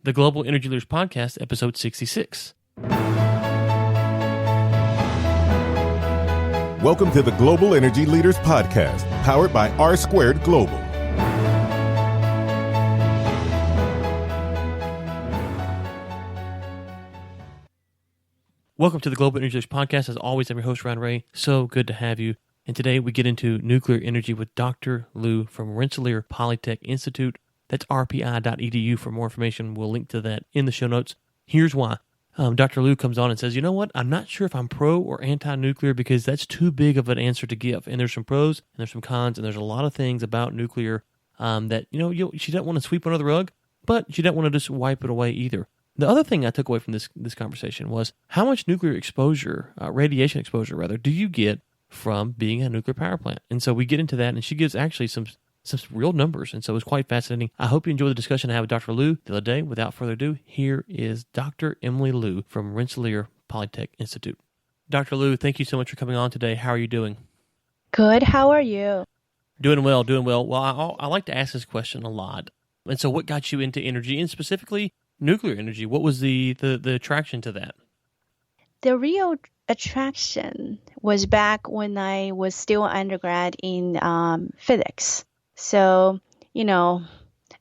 the Global Energy Leaders Podcast, episode 66. Welcome to the Global Energy Leaders Podcast, powered by R Squared Global. Welcome to the Global Energy Leaders Podcast. As always, I'm your host, Ryan Ray. So good to have you. And today we get into nuclear energy with Dr. Liu from Rensselaer Polytechnic Institute. That's rpi.edu for more information. We'll link to that in the show notes. Here's why. Dr. Liu comes on and says, you know what? I'm not sure if I'm pro or anti-nuclear because that's too big of an answer to give. And there's some pros and there's some cons, and there's a lot of things about nuclear that, she doesn't want to sweep under the rug, but she doesn't want to just wipe it away either. The other thing I took away from this conversation was how much nuclear exposure, radiation exposure rather, do you get from being a nuclear power plant? And so we get into that, and she gives actually some real numbers, and so it's quite fascinating. I hope you enjoy the discussion I had with Dr. Liu the other day. Without further ado, here is Dr. Emily Liu from Rensselaer Polytechnic Institute. Dr. Liu, thank you so much for coming on today. How are you doing? Good. How are you? Doing well. Well, I like to ask this question a lot. And so what got you into energy, and specifically nuclear energy? What was the attraction to that? The real attraction was back when I was still undergrad in physics. So,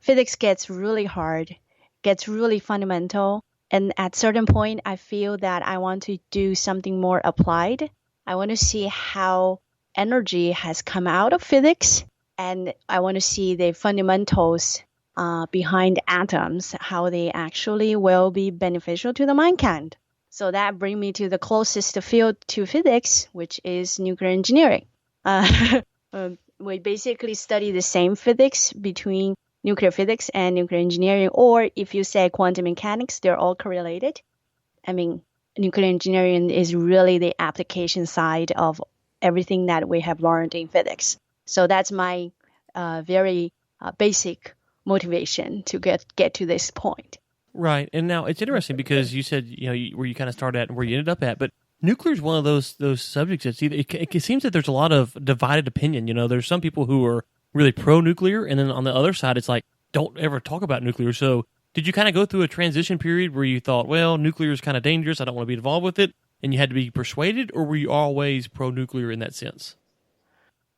physics gets really hard, gets really fundamental. And at a certain point, I feel that I want to do something more applied. I want to see how energy has come out of physics. And I want to see the fundamentals behind atoms, how they actually will be beneficial to the mankind. So that brings me to the closest field to physics, which is nuclear engineering. We basically study the same physics between nuclear physics and nuclear engineering, or if you say quantum mechanics, they're all correlated. I mean, nuclear engineering is really the application side of everything that we have learned in physics. So that's my very basic motivation to get to this point. Right. And now it's interesting because you said, where you kind of started at and where you ended up at, but nuclear is one of those subjects that's it seems that there's a lot of divided opinion. There's some people who are really pro-nuclear, and then on the other side, it's like, don't ever talk about nuclear. So did you kind of go through a transition period where you thought, well, nuclear is kind of dangerous, I don't want to be involved with it, and you had to be persuaded, or were you always pro-nuclear in that sense?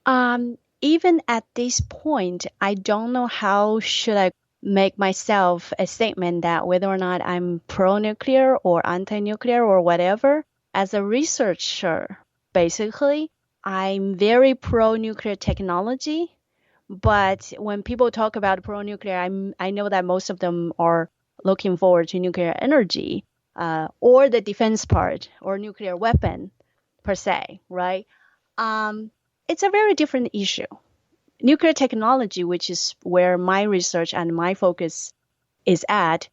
Even at this point, I don't know how should I make myself a statement that whether or not I'm pro-nuclear or anti-nuclear or whatever. As a researcher, basically, I'm very pro-nuclear technology. But when people talk about pro-nuclear, I know that most of them are looking forward to nuclear energy or the defense part or nuclear weapon per se, right? It's a very different issue. Nuclear technology, which is where my research and my focus is at,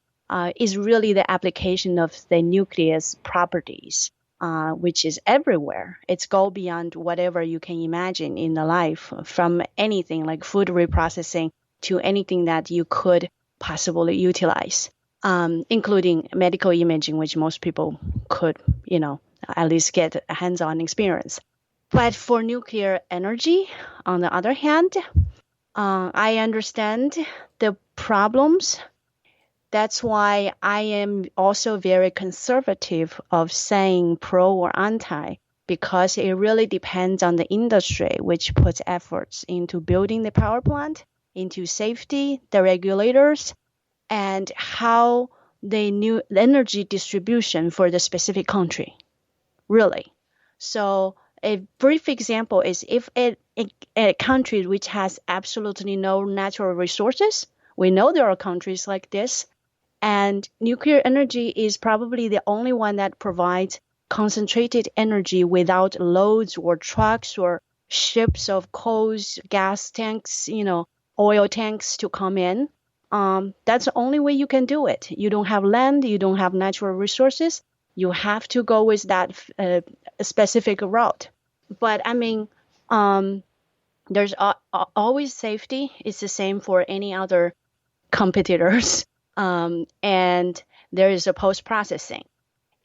is really the application of the nucleus properties, which is everywhere. It's go beyond whatever you can imagine in the life, from anything like food reprocessing to anything that you could possibly utilize, including medical imaging, which most people could, at least get a hands-on experience. But for nuclear energy, on the other hand, I understand the problems. That's why I am also very conservative of saying pro or anti, because it really depends on the industry, which puts efforts into building the power plant, into safety, the regulators, and how the new energy distribution for the specific country, really. So a brief example is if a country which has absolutely no natural resources, we know there are countries like this, and nuclear energy is probably the only one that provides concentrated energy without loads or trucks or ships of coals, gas tanks, oil tanks to come in. That's the only way you can do it. You don't have land, you don't have natural resources. You have to go with that specific route. But there's always safety. It's the same for any other competitors. And there is a post-processing.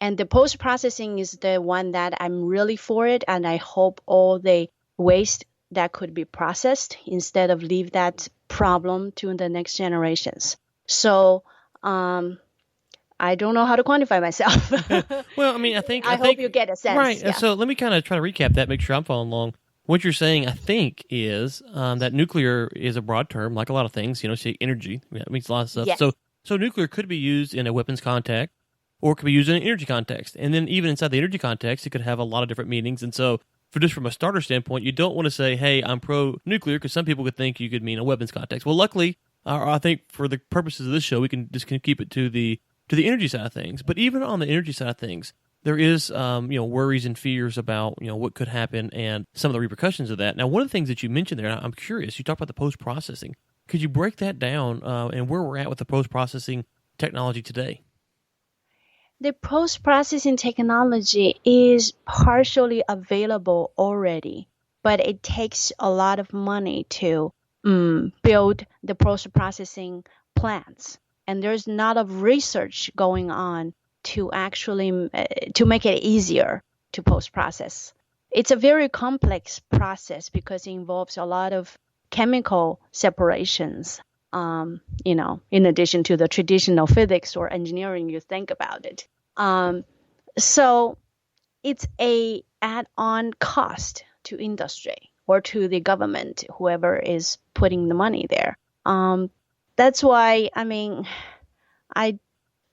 And the post-processing is the one that I'm really for it. And I hope all the waste that could be processed instead of leave that problem to the next generations. So I don't know how to quantify myself. Well, I mean, I think hope you get a sense. Right. Yeah. So let me kind of try to recap that, make sure I'm following along. What you're saying, I think, is that nuclear is a broad term, like a lot of things. Say energy. That means a lot of stuff. Yes. So nuclear could be used in a weapons context, or it could be used in an energy context. And then even inside the energy context, it could have a lot of different meanings. And so, from a starter standpoint, you don't want to say, "Hey, I'm pro-nuclear," because some people could think you could mean a weapons context. Well, luckily, I think for the purposes of this show, we can just keep it to the energy side of things. But even on the energy side of things, there is worries and fears about what could happen and some of the repercussions of that. Now, one of the things that you mentioned there, I'm curious. You talked about the post-processing. Could you break that down and where we're at with the post-processing technology today? The post-processing technology is partially available already, but it takes a lot of money to build the post-processing plants. And there's not of research going on to actually to make it easier to post-process. It's a very complex process because it involves a lot of chemical separations, in addition to the traditional physics or engineering you think about it. So it's a add-on cost to industry or to the government, whoever is putting the money there. That's why,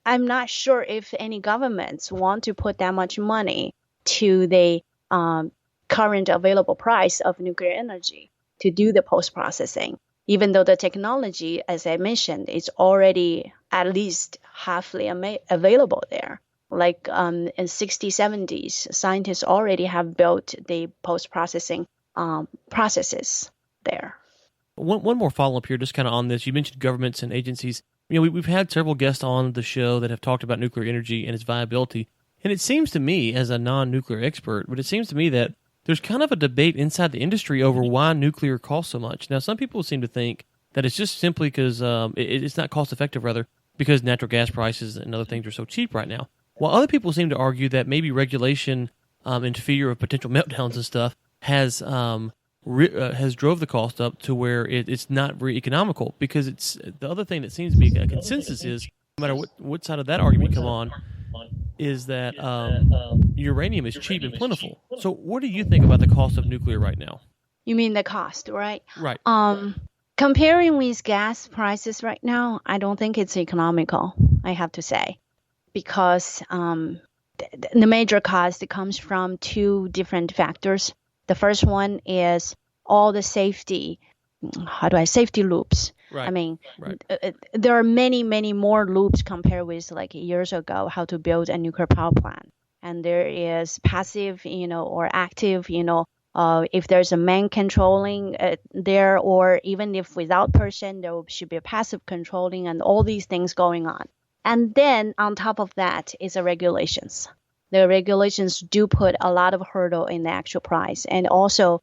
I'm not sure if any governments want to put that much money to the current available price of nuclear energy to do the post-processing, even though the technology, as I mentioned, is already at least halfly available there. Like in 60s, 70s, scientists already have built the post-processing processes there. One more follow-up here, just kind of on this. You mentioned governments and agencies. We've had several guests on the show that have talked about nuclear energy and its viability. And it seems to me, as a non-nuclear expert, but it seems to me that there's kind of a debate inside the industry over why nuclear costs so much. Now, some people seem to think that it's just simply because it's not cost-effective, rather, because natural gas prices and other things are so cheap right now. While other people seem to argue that maybe regulation and fear of potential meltdowns and stuff has drove the cost up to where it's not very economical. Because it's the other thing that seems to be a consensus is, no matter what side of that argument you come on, is that uranium is cheap and plentiful. So what do you think about the cost of nuclear right now? You mean the cost, right? Right. Comparing with gas prices right now, I don't think it's economical, I have to say, because the major cost comes from two different factors. The first one is all the safety loops. Right. Right. There are many, many more loops compared with like years ago, how to build a nuclear power plant. And there is passive, or active, if there's a man controlling there, or even if without person, there should be a passive controlling and all these things going on. And then on top of that is the regulations. The regulations do put a lot of hurdle in the actual price. And also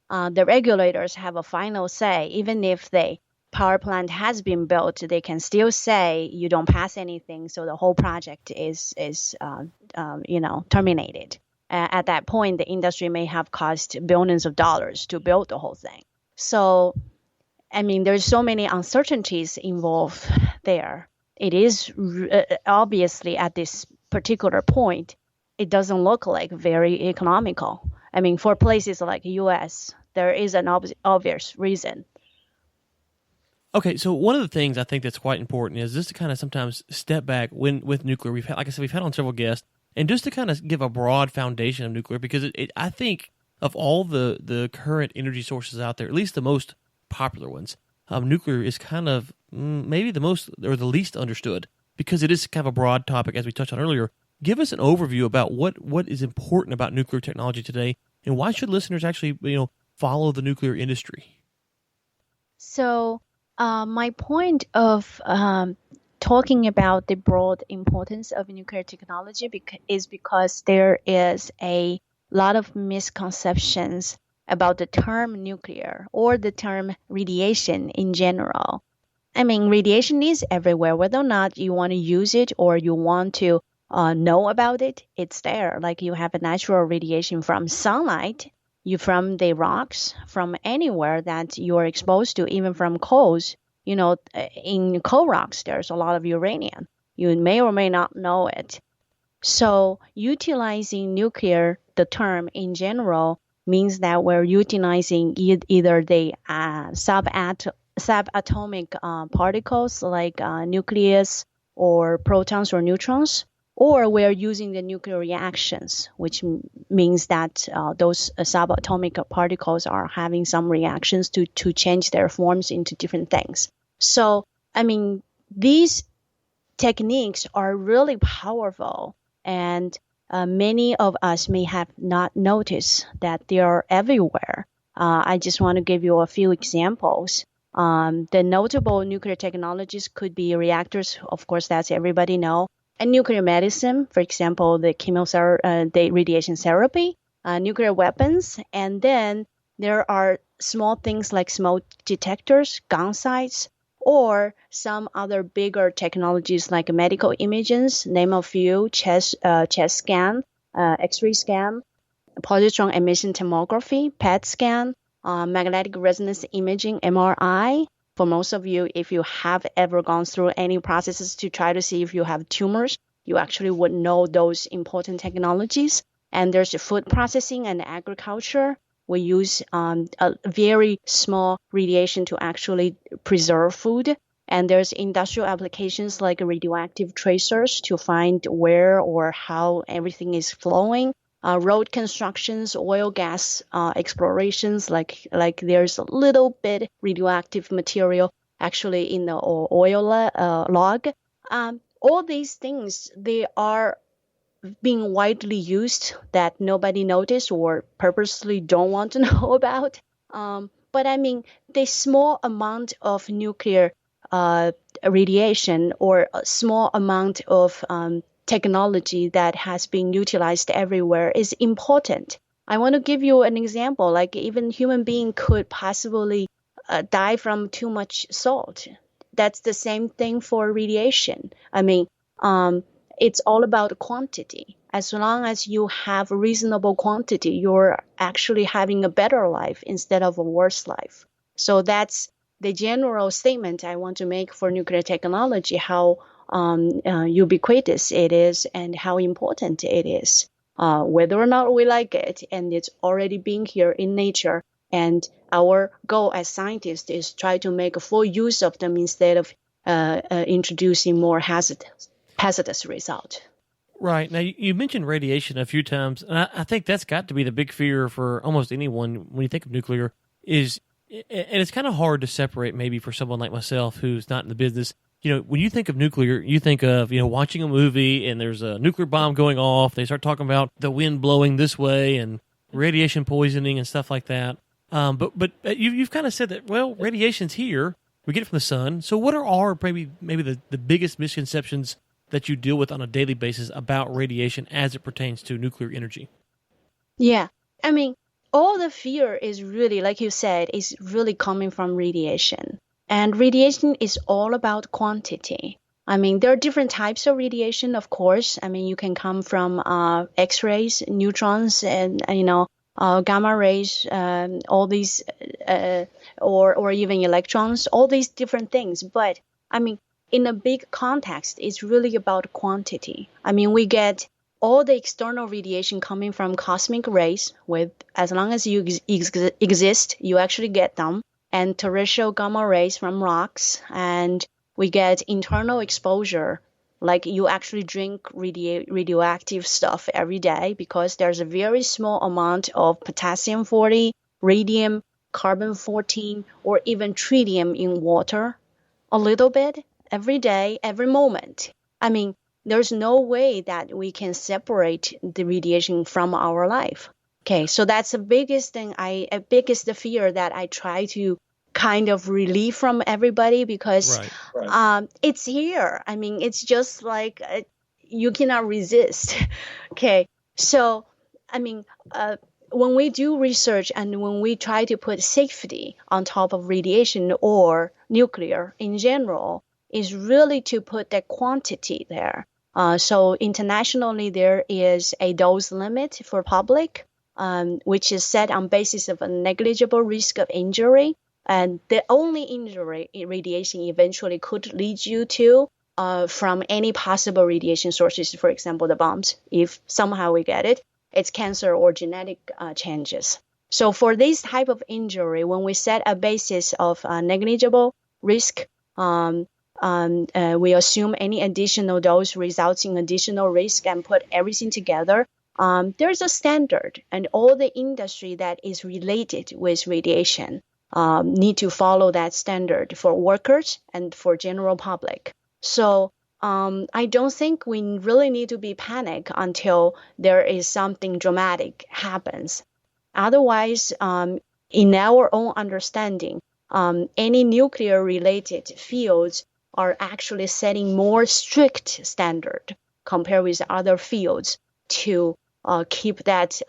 the regulators have a final say. Even if the power plant has been built, they can still say you don't pass anything. So the whole project is terminated. At that point, the industry may have cost billions of dollars to build the whole thing. So, there's so many uncertainties involved there. It is obviously at this particular point, it doesn't look like very economical. For places like U.S., there is an obvious reason. Okay, so one of the things I think that's quite important is just to kind of sometimes step back with nuclear. We've had, like I said, we've had on several guests, and just to kind of give a broad foundation of nuclear, because I think of all the current energy sources out there, at least the most popular ones, nuclear is kind of maybe the most or the least understood, because it is kind of a broad topic, as we touched on earlier. Give us an overview about what is important about nuclear technology today, and why should listeners actually follow the nuclear industry? So my point of talking about the broad importance of nuclear technology is because there is a lot of misconceptions about the term nuclear or the term radiation in general. Radiation is everywhere. Whether or not you want to use it or you want to know about it, it's there. Like you have a natural radiation from sunlight, from the rocks, from anywhere that you're exposed to, even from coals. in coal rocks, there's a lot of uranium. You may or may not know it. So utilizing nuclear, the term in general, means that we're utilizing either the subatomic particles like nucleus or protons or neutrons, or we're using the nuclear reactions, which means that those subatomic particles are having some reactions to change their forms into different things. So, these techniques are really powerful, and many of us may have not noticed that they are everywhere. I just want to give you a few examples. The notable nuclear technologies could be reactors, of course, that's everybody know, and nuclear medicine, for example, the radiation therapy, nuclear weapons, and then there are small things like smoke detectors, gun sights, or some other bigger technologies like medical imaging, name a few, chest scan, X-ray scan, positron emission tomography, PET scan, magnetic resonance imaging, MRI. For most of you, if you have ever gone through any processes to try to see if you have tumors, you actually would know those important technologies. And there's food processing and agriculture. We use a very small radiation to actually preserve food. And there's industrial applications like radioactive tracers to find where or how everything is flowing. Road constructions, oil, gas explorations, like there's a little bit radioactive material actually in the oil log. All these things, they are being widely used that nobody noticed or purposely don't want to know about. But the small amount of nuclear radiation or a small amount of technology that has been utilized everywhere is important. I want to give you an example, like even human being could possibly die from too much salt. That's the same thing for radiation. It's all about quantity. As long as you have a reasonable quantity, you're actually having a better life instead of a worse life. So that's the general statement I want to make for nuclear technology, how ubiquitous it is and how important it is, whether or not we like it. And it's already been here in nature. And our goal as scientists is try to make a full use of them instead of introducing more hazardous result. Right. Now, you mentioned radiation a few times, and I think that's got to be the big fear for almost anyone when you think of nuclear, and it's kind of hard to separate maybe for someone like myself who's not in the business. When you think of nuclear, you think of, watching a movie and there's a nuclear bomb going off. They start talking about the wind blowing this way and radiation poisoning and stuff like that. But you've kind of said that, well, radiation's here. We get it from the sun. So what are maybe the biggest misconceptions that you deal with on a daily basis about radiation as it pertains to nuclear energy? Yeah. All the fear is really, like you said, is really coming from radiation. And radiation is all about quantity. There are different types of radiation, of course. You can come from X-rays, neutrons, and, gamma rays, all these, or even electrons, all these different things. But, in a big context, it's really about quantity. We get all the external radiation coming from cosmic rays. As long as you exist, you actually get them. And terrestrial gamma rays from rocks. And we get internal exposure, like you actually drink radioactive stuff every day because there's a very small amount of potassium-40, radium, carbon-14, or even tritium in water. A little bit every day, every moment. There's no way that we can separate the radiation from our life. Okay, so that's the biggest thing, biggest fear that I try to kind of relieve from everybody because right. It's here. It's just like you cannot resist. Okay, so when we do research and when we try to put safety on top of radiation or nuclear in general, is really to put the quantity there. So internationally, there is a dose limit for public, which is set on basis of a negligible risk of injury. And the only injury radiation eventually could lead you to from any possible radiation sources, for example, the bombs, if somehow we get it, it's cancer or genetic changes. So for this type of injury, when we set a basis of negligible risk, we assume any additional dose results in additional risk and put everything together. There's a standard, and all the industry that is related with radiation need to follow that standard for workers and for general public. So I don't think we really need to be panicked until there is something dramatic happens. Otherwise, in our own understanding, any nuclear-related fields are actually setting more strict standard compared with other fields to keep that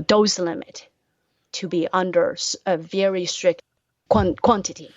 dose limit to be under a very strict quantity.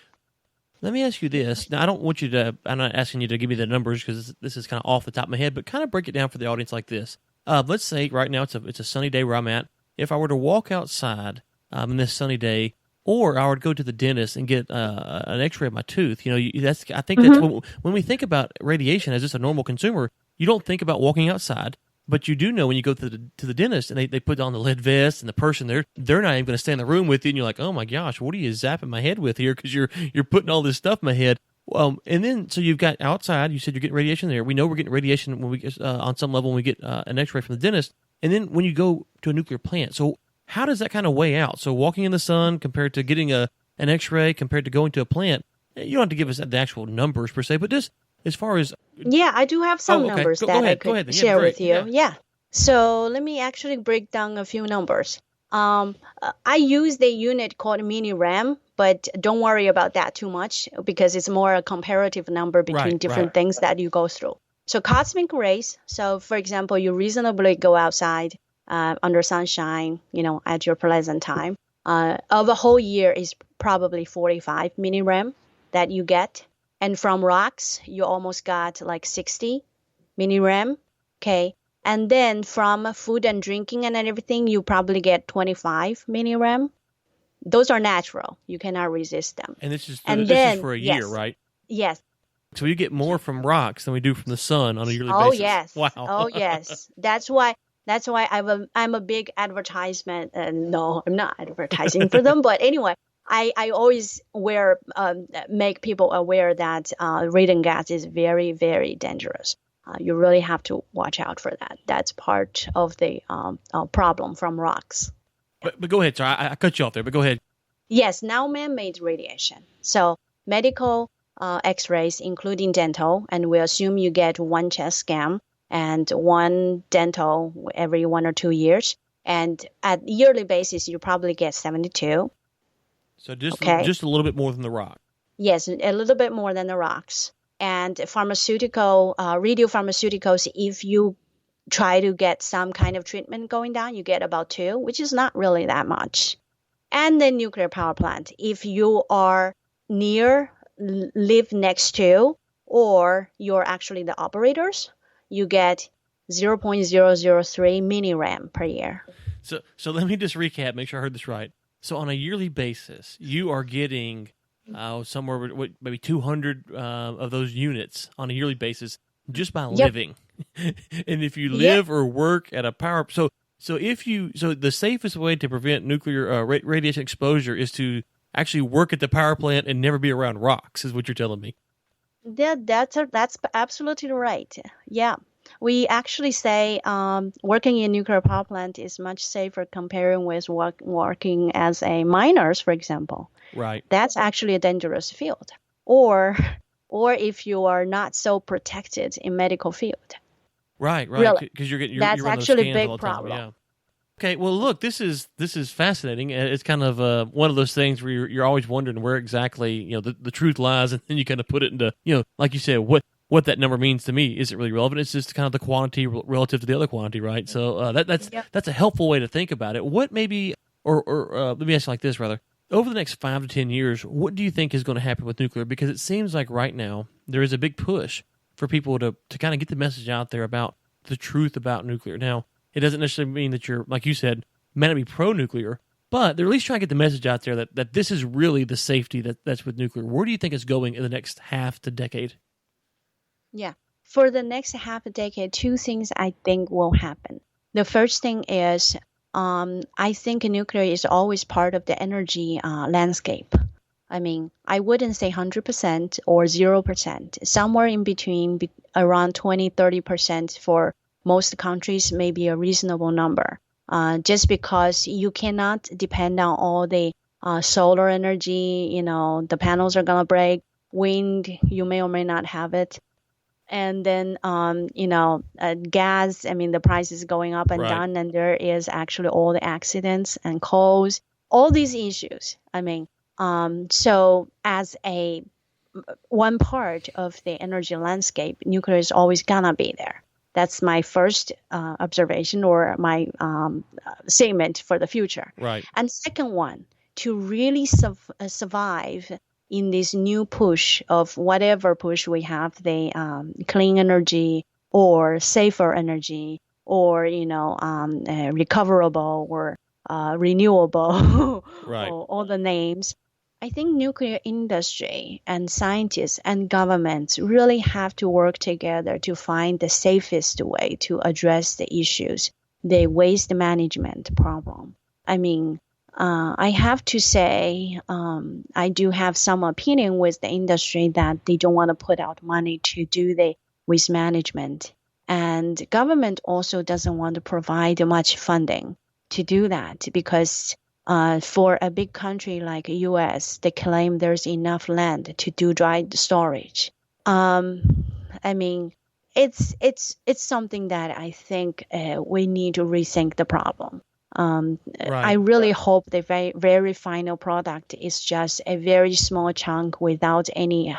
Let me ask you this. Now, I'm not asking you to give me the numbers because this is kind of off the top of my head, but kind of break it down for the audience like this. Let's say right now it's a sunny day where I'm at. If I were to walk outside in this sunny day, or I would go to the dentist and get an X-ray of my tooth, I think that's when we think about radiation as just a normal consumer, you don't think about walking outside. But you do know when you go to the dentist and they put on the lead vest and the person they're not even going to stay in the room with you, and you're like, oh my gosh, what are you zapping my head with here? Because you're putting all this stuff in my head. And then so you've got outside. You said you're getting radiation there. We know we're getting radiation when we get on some level when we get an X-ray from the dentist. And then when you go to a nuclear plant, so how does that kind of weigh out? So walking in the sun compared to getting an X-ray compared to going to a plant, you don't have to give us the actual numbers per se, but just as far as... Yeah, I do have some numbers that I could share with you. Yeah. So let me actually break down a few numbers. I use the unit called milliram, but don't worry about that too much because it's more a comparative number between different things that you go through. So cosmic rays. So for example, you reasonably go outside under sunshine, at your pleasant time. Of a whole year is probably 45 milliram that you get. And from rocks, you almost got like 60 milliram. Okay. And then from food and drinking and everything, you probably get 25 milliram. Those are natural. You cannot resist them. And this is for a year, right? Yes. So you get more from rocks than we do from the sun on a yearly basis. Oh, yes. Wow. Oh, yes. That's why I'm a big advertisement. No, I'm not advertising for them. But anyway, I always make people aware that radon gas is very, very dangerous. You really have to watch out for that. That's part of the problem from rocks. But go ahead. Sorry, I cut you off there, but go ahead. Yes, now man-made radiation. So medical X-rays, including dental, and we assume you get one chest scan and one dental every 1 or 2 years. And at yearly basis, you probably get 72. So just a little bit more than the rock. Yes, a little bit more than the rocks. And radiopharmaceuticals, if you try to get some kind of treatment going down, you get about 2, which is not really that much. And the nuclear power plant, if you are live next to, or you're actually the operators, you get 0.003 milliram per year. So let me just recap, make sure I heard this right. So on a yearly basis, you are getting somewhere maybe 200 of those units on a yearly basis just by living. And if you live or work at a power, so the safest way to prevent nuclear radiation exposure is to actually work at the power plant and never be around rocks, is what you're telling me. That's absolutely right. Yeah. We actually say working in nuclear power plant is much safer comparing with working as a miners, for example. Right. That's actually a dangerous field. Or if you are not so protected in medical field. Right. Really. Because you're that's actually a big problem. Yeah. Okay. Well, look, this is fascinating. It's kind of one of those things where you're always wondering where exactly the truth lies, and then you kind of put it into like you said, what that number means to me isn't really relevant. It's just kind of the quantity relative to the other quantity, right? So that's a helpful way to think about it. What maybe, or let me ask you like this rather. Over the next 5 to 10 years, what do you think is going to happen with nuclear? Because it seems like right now there is a big push for people to kind of get the message out there about the truth about nuclear. Now, it doesn't necessarily mean that you're, like you said, may not be pro-nuclear, But they're at least trying to get the message out there that this is really the safety that's with nuclear. Where do you think it's going in the next half to decade? Yeah. For the next half a decade, two things I think will happen. The first thing is I think nuclear is always part of the energy landscape. I mean, I wouldn't say 100% or 0%. Somewhere in between, around 20-30% for most countries may be a reasonable number. Just because you cannot depend on all the solar energy, the panels are going to break. Wind, you may or may not have it. And then, gas, I mean, the price is going up and down, and there is actually all the accidents and coals, all these issues. I mean, so as one part of the energy landscape, nuclear is always gonna be there. That's my first observation or my statement for the future. Right. And second one, to really survive in this new push of whatever push we have, the clean energy or safer energy or, recoverable or renewable, right. or all the names. I think nuclear industry and scientists and governments really have to work together to find the safest way to address the issues, the waste management problem. I mean, I have to say, I do have some opinion with the industry that they don't want to put out money to do the waste management. And government also doesn't want to provide much funding to do that because for a big country like U.S., they claim there's enough land to do dry storage. I mean, it's something that I think we need to rethink the problem. I really hope the very, very final product is just a very small chunk without any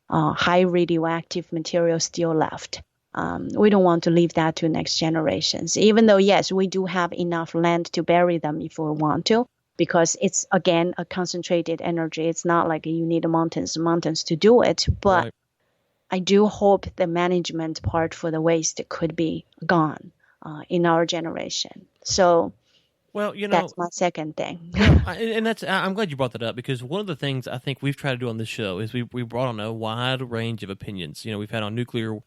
high radioactive material still left. We don't want to leave that to next generations, even though, yes, we do have enough land to bury them if we want to, because it's, again, a concentrated energy. It's not like you need mountains to do it. But I do hope the management part for the waste could be gone in our generation. So that's my second thing. And I'm glad you brought that up because one of the things I think we've tried to do on this show is we brought on a wide range of opinions. We've had on nuclear.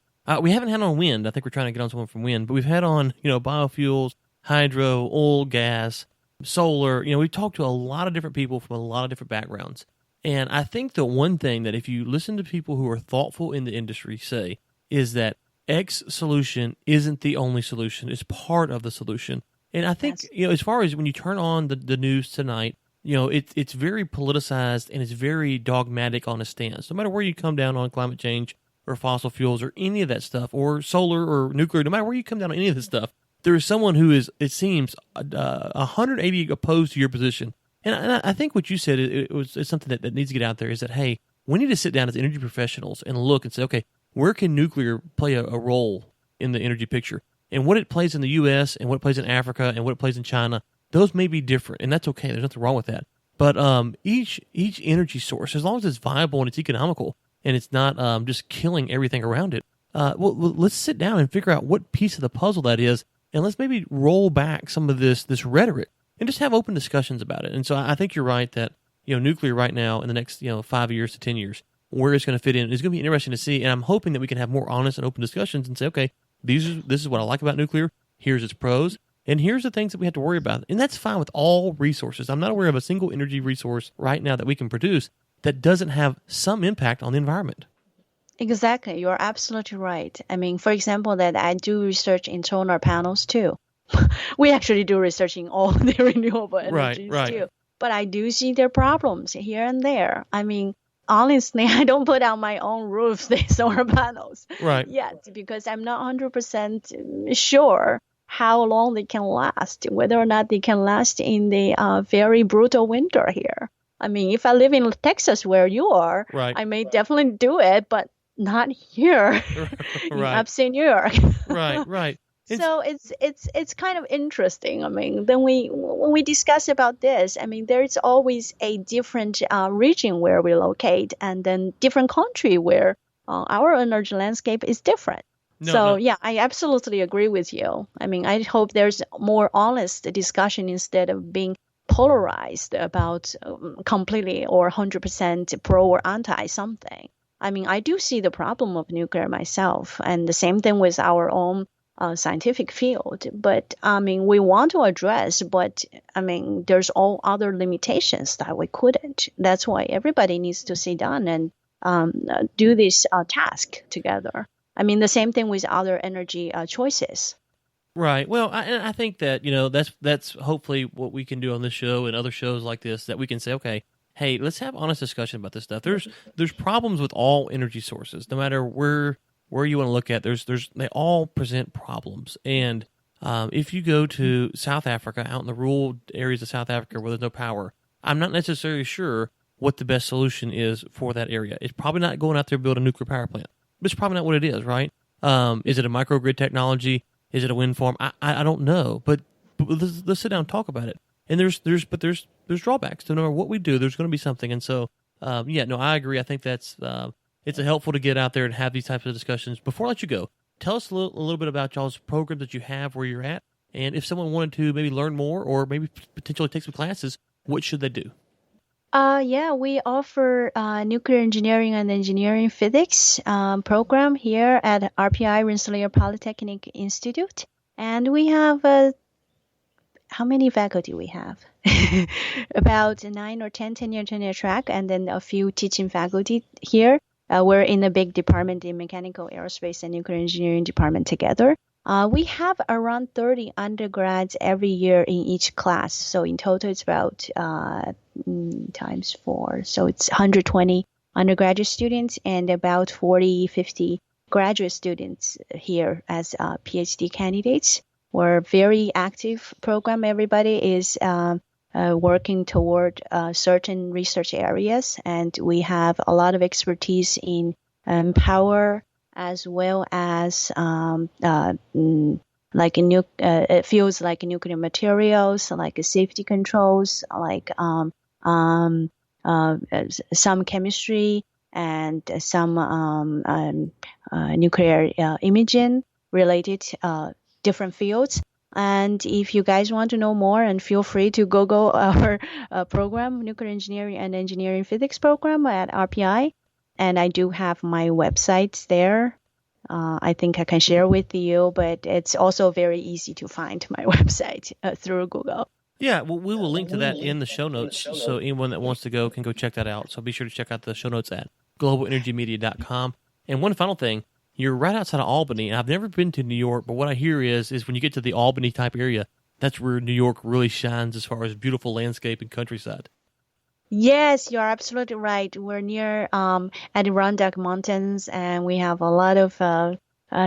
We haven't had on wind. I think we're trying to get on someone from wind, but we've had on, biofuels, hydro, oil, gas, solar. We've talked to a lot of different people from a lot of different backgrounds. And I think the one thing that if you listen to people who are thoughtful in the industry say is that X solution isn't the only solution. It's part of the solution. And I think, as far as when you turn on the news tonight, it's very politicized and it's very dogmatic on a stance. No matter where you come down on climate change or fossil fuels or any of that stuff, or solar or nuclear, no matter where you come down on any of this stuff, there is someone who is, it seems, 180 opposed to your position. And I think what you said it's something that needs to get out there is that, hey, we need to sit down as energy professionals and look and say, okay, where can nuclear play a role in the energy picture? And what it plays in the U.S. and what it plays in Africa and what it plays in China, those may be different, and that's okay. There's nothing wrong with that. But each energy source, as long as it's viable and it's economical and it's not just killing everything around it, let's sit down and figure out what piece of the puzzle that is, and let's maybe roll back some of this rhetoric and just have open discussions about it. And so I think you're right that nuclear right now in the next 5 years to 10 years, where it's going to fit in is going to be interesting to see. And I'm hoping that we can have more honest and open discussions and say, okay, this is what I like about nuclear. Here's its pros, and here's the things that we have to worry about. And that's fine with all resources. I'm not aware of a single energy resource right now that we can produce that doesn't have some impact on the environment. Exactly. You're absolutely right. I mean, for example, that I do research in solar panels too. We actually do research in all the renewable energies too. But I do see their problems here and there. I mean, honestly, I don't put on my own roof the solar panels yet because I'm not 100% sure how long they can last, whether or not they can last in the very brutal winter here. I mean, if I live in Texas where you are, I may definitely do it, but not here in upstate New York. Right. So it's kind of interesting. I mean, when we discuss about this, I mean, there is always a different region where we locate, and then different country where our energy landscape is different. Yeah, I absolutely agree with you. I mean, I hope there's more honest discussion instead of being polarized about completely or 100% pro or anti something. I mean, I do see the problem of nuclear myself, and the same thing with our own scientific field. But I mean, we want to address, but I mean, there's all other limitations that we couldn't. That's why everybody needs to sit down and do this task together. I mean, the same thing with other energy choices. Right. Well, I think that, that's hopefully what we can do on this show and other shows like this, that we can say, okay, hey, let's have honest discussion about this stuff. There's problems with all energy sources, no matter where you want to look at. They all present problems. And if you go to South Africa, out in the rural areas of South Africa where there's no power, I'm not necessarily sure what the best solution is for that area. It's probably not going out there to build a nuclear power plant. But it's probably not what it is, right? Is it a microgrid technology? Is it a wind farm? I don't know, but let's sit down and talk about it. And there's drawbacks. No matter what we do, there's going to be something. And so, I agree. I think that's it's helpful to get out there and have these types of discussions. Before I let you go, tell us a little bit about y'all's programs that you have where you're at, and if someone wanted to maybe learn more or maybe potentially take some classes, what should they do? We offer nuclear engineering and engineering physics program here at RPI, Rensselaer Polytechnic Institute. And we have, how many faculty we have? About 9 or 10 tenure track, and then a few teaching faculty here. We're in a big department in mechanical, aerospace, and nuclear engineering department together. We have around 30 undergrads every year in each class. So in total, it's about times 4. So it's 120 undergraduate students and about 40, 50 graduate students here as PhD candidates. We're a very active program. Everybody is working toward certain research areas, and we have a lot of expertise in power, as well as fields like nuclear materials, like safety controls, like some chemistry and some nuclear imaging related different fields. And if you guys want to know more, and feel free to Google our program, Nuclear Engineering and Engineering Physics program at RPI. And I do have my website there. I think I can share with you, but it's also very easy to find my website through Google. Yeah, well, we will link to that in the show notes, so anyone that wants to go can go check that out. So be sure to check out the show notes at globalenergymedia.com. And one final thing, you're right outside of Albany, and I've never been to New York, but what I hear is when you get to the Albany type area, that's where New York really shines as far as beautiful landscape and countryside. Yes, you're absolutely right. We're near Adirondack Mountains, and we have a lot of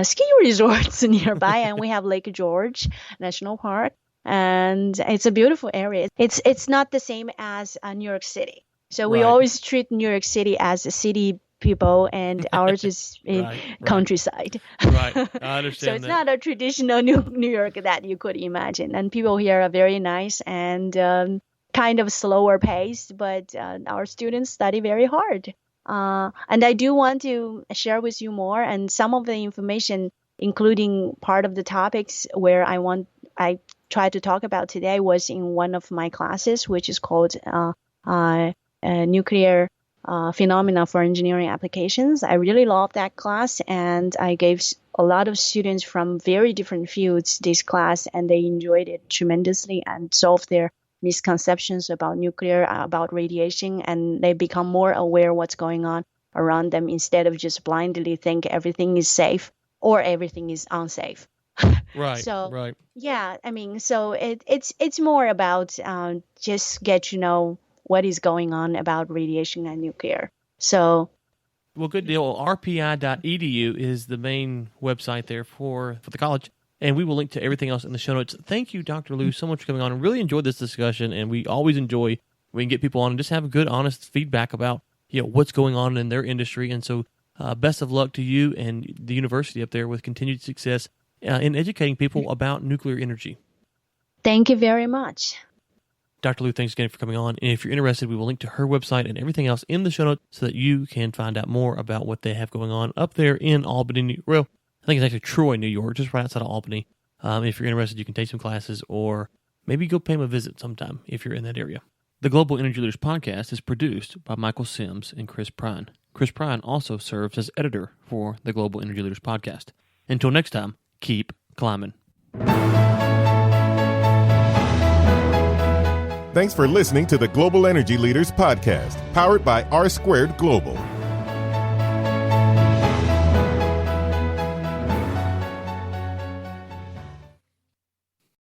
ski resorts nearby, and we have Lake George National Park, and it's a beautiful area. It's not the same as New York City. So we always treat New York City as a city people, and ours is in countryside. Right, I understand. So it's not a traditional New York that you could imagine. And people here are very nice and kind of slower paced, but our students study very hard. And I do want to share with you more, and some of the information, including part of the topics where I tried to talk about today, was in one of my classes, which is called Nuclear Phenomena for Engineering Applications. I really love that class, and I gave a lot of students from very different fields this class, and they enjoyed it tremendously and solved their misconceptions about nuclear, about radiation, and they become more aware what's going on around them instead of just blindly think everything is safe or everything is unsafe. Right. So, right. Yeah, I mean, so it's more about just get to know what is going on about radiation and nuclear. So, well, good deal. RPI.edu is the main website there for the college, and we will link to everything else in the show notes. Thank you, Dr. Liu, so much for coming on. I really enjoyed this discussion, and we always enjoy when we can get people on and just have a good, honest feedback about what's going on in their industry. And so, best of luck to you and the university up there with continued success in educating people about nuclear energy. Thank you very much. Dr. Liu, thanks again for coming on. And if you're interested, we will link to her website and everything else in the show notes so that you can find out more about what they have going on up there in Albany. Well, I think it's actually Troy, New York, just right outside of Albany. If you're interested, you can take some classes or maybe go pay him a visit sometime if you're in that area. The Global Energy Leaders Podcast is produced by Michael Sims and Chris Prine. Chris Prine also serves as editor for the Global Energy Leaders Podcast. Until next time, keep climbing. Thanks for listening to the Global Energy Leaders Podcast, powered by R Squared Global.